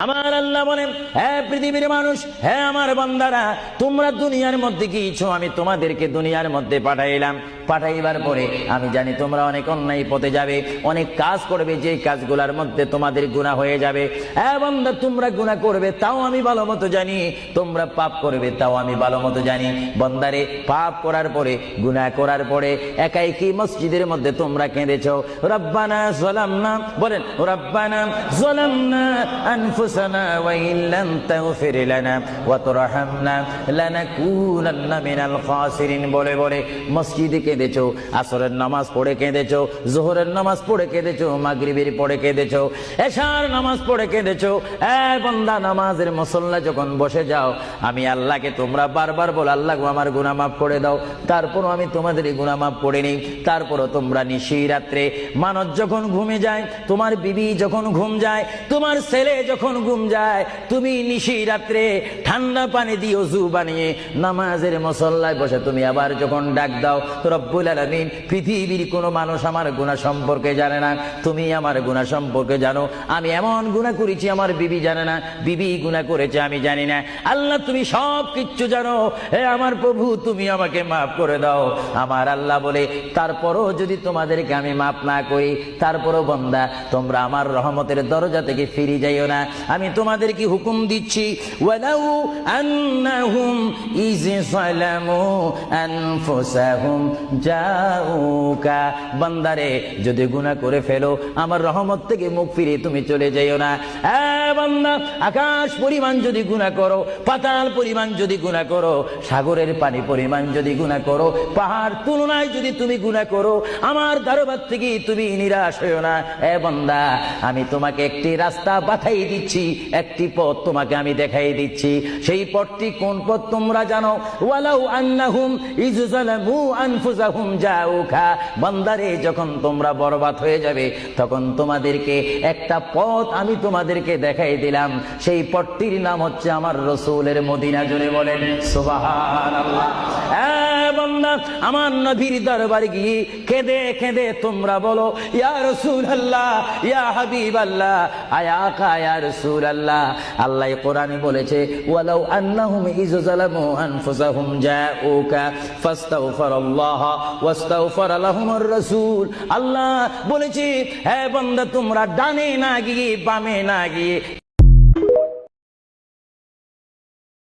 আমার আল্লাহ বলেন, হে পৃথিবীর মানুষ, হে আমার বান্দারা, তোমরা দুনিয়ার মধ্যে কি ইচ্ছো আমি তোমাদেরকে দুনিয়ার মধ্যে পাঠাইলাম। পাঠাইবার পরে আমি জানি তোমরা অনেক অন্যায় পথে যাবে, অনেক কাজ করবে, যে কাজগুলোর মধ্যে তোমাদের গুনাহ হয়ে যাবে। হে বান্দা, তোমরা গুনাহ করবে তাও আমি ভালো মতো জানি, তোমরা পাপ করবে তাও আমি ভালো মতো জানি। বান্দারে, পাপ করার পরে, গুনাহ করার পরে একাই কি মসজিদের মধ্যে তোমরা কেঁদেছো, রব্বানা যালামনা, বলেন রব্বানা যালামনা আনফুসানা ওয়া ইন লাম তাগফির লানা ওয়া তুরহামনা লানাকুনান্না মিনাল খাসিরিন বলে বলে মসজিদে কেঁদেছো, আসরের নামাজ পড়ে কেঁদেছো, যোহরের নামাজ পড়ে কেঁদেছো, মাগরিবের পড়ে কেঁদেছো, এশার নামাজ পড়ে কেঁদেছো। এ বান্দা, নামাজের মুসল্লা যখন বসে যাও, আমি আল্লাহকে তোমরা বারবার বল, আল্লাহ গো আমার গুনাহ মাফ করে দাও। তারপরও আমি তোমাদের গুনাহ মাফ করে নেই। তারপরও তোমরা নিশি রাত্রে, মানুষ যখন ঘুমে যায়, তোমার বিবি যখন ঘুম যায়, তোমার ছেলে যখন ঘুম যায়, তুমি নিশি রাত্রে ঠান্ডা পানি দিয়ে ওযু বানিয়ে নামাজের মুসল্লায় বসে তুমি আবার যখন ডাক দাও, রব্বুল আলামিন, পৃথিবীর কোনো মানুষ আমার গুনাহ সম্পর্কে জানে না, তুমি আমার গুনাহ সম্পর্কে জানো। আমি এমন গুনাহ করেছি আমার বিবি জানে না, বিবি গুনাহ করেছে আমি জানি না। আল্লাহ, তুমি সব কিচ্ছু জানো। হে আমার প্রভু, তুমি আমাকে মাফ করে দাও। আমার আল্লাহ বলে, তারপরও যদি তোমাদেরকে আমি মাফ না করি, তারপরও বান্দা তোমরা আমার রহমতের দরজা থেকে ফিরে যাইও না। আমি তোমাদেরকে হুকুম দিচ্ছি, ওয়ালাউ আন্নাহুম ইয যালামু আনফুসাহুম জাউকা, বান্দারে যদি গুনাহ করে ফেলো, আমার রহমত থেকে মুখ ফিরে তুমি চলে যাইও না। বান্দা, আকাশ পরিমাণ যদি গুনাহ করো, পাতাল পরিমাণ যদি গুনাহ করো, সাগরের পানি পরিমাণ যদি গুনাহ করো, পাহাড় তুলনায় যদি তুমি গুনাহ করো, আমার দরবার থেকে তুমি নিরাশ হইও না। বান্দা, আমি তোমাকে একটি রাস্তা পাঠাই দিচ্ছি, একটি পথ তোমাকে আমি দেখাই দিচ্ছি। সেই পথটি কোন পথ তোমরা জানো? ওয়ালাউ আন্নাহুম ইয যালামু আনফুসাহুম জাউকা, বান্দারে, যখন তোমরা বরবাদ হয়ে যাবে, তখন তোমাদেরকে একটা পথ আমি তোমাদেরকে দেখাই দিলাম। সেই পথটির নাম হচ্ছে আমার রাসূলের মদিনা। জোরে বলেন সুবহানাল্লাহ। বান্দা, আমার নবীর দরবারে গিয়ে কেঁদে কেঁদে তোমরা বলো, ইয়া রাসূলুল্লাহ, ইয়া হাবিবাল্লাহ, আয়াকা ইয়া রাসূলুল্লাহ। আল্লাহ কোরআনে বলেছে, ওয়ালাউ আন্নাহুম ইয যালামু আনফুসাহুম জাউকা ফাস্তাগফিরুল্লাহ ওয়াস্তাগফারা লাহুমুর রাসূল। আল্লাহ বলেছে, হে বান্দা, তোমরা ডানে না গিয়ে, বামে না গিয়ে,